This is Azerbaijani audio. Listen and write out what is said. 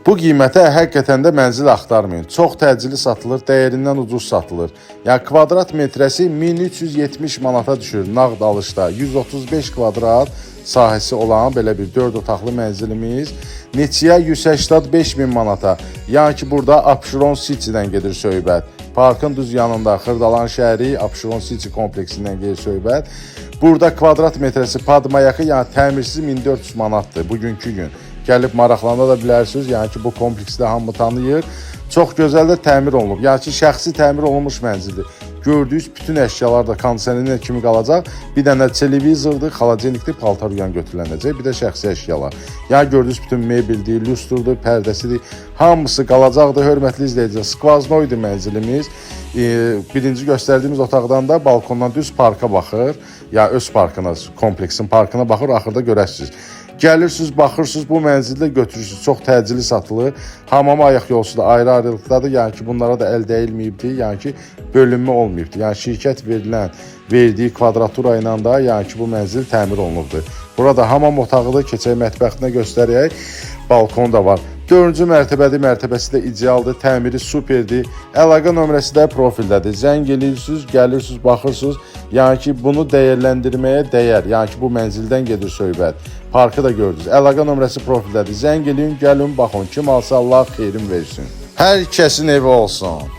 Bu qiymətə həqiqətən də mənzil axtarmayın. Çox təcili satılır, dəyərindən ucuz satılır. Yəni kvadrat metrəsi 1370 manata düşür nağd alışda. 135 kvadrat sahəsi olan belə bir 4 otaqlı mənzilimiz neçəyə 185 min manata. Yəni ki, burada Abşeron City-dən gedir söhbət. Parkın düz yanında Xırdalan şəhəri Abşeron City kompleksindən gedir söhbət. Burada kvadrat metrəsi padmayakı, yəni təmirsiz 1400 manatdır bugünkü gün. Gəlib maraqlana da bilərsiniz. Yəni ki, bu kompleksdə hamı tanıyır. Çox gözəl də təmir olunub. Yəni ki, şəxsi təmir olunmuş mənzildir. Gördüyünüz bütün əşyalar da kondisioner kimi qalacaq. Bir dənə televizordur, xaladenikdir, paltar yuyan götürüləcək. Bir də şəxsi əşyalar. Yəni gördüyünüz bütün mebeldir, lüstrdur, pərdəsidir. Hamısı qalacaqdır. Hörmətli izləyicilər, skvaznoydur mənzilimiz. Birinci göstərdiyimiz otaqdan da balkondan düz parka baxır. Ya öz parkına, kompleksin parkına baxır, axırda görəsiniz. Gəlirsiniz, baxırsınız, bu mənzildə götürürsünüz. Çox təcili satılır. Hamama ayaq yolsu da ayrı-ayrılıqdadır. Yəni ki, bunlara da əl dəyilməyibdir. Yəni ki, bölünmə olmayıbdır. Yəni şirkət verdiyi kvadratura ilə də, yəni ki, bu mənzil təmir olunubdur. Burada hamam otağıdır. Keçək mətbəxtinə göstərək. Balkon da var. 4-cü mərtəbəsi də idealdır, təmiri superdir. Əlaqə nömrəsi də profildədir. Zəng eləyirsiniz, gəlirsiniz, baxırsınız. Yəni ki, bunu dəyərləndirməyə dəyər. Yəni ki, bu mənzildən gedir söhbət. Parkı da gördünüz. Əlaqə nömrəsi profildədir. Zəng eləyin, gəlin, baxın. Kim alsa Allah xeyrin versin. Hər kəsin evi olsun.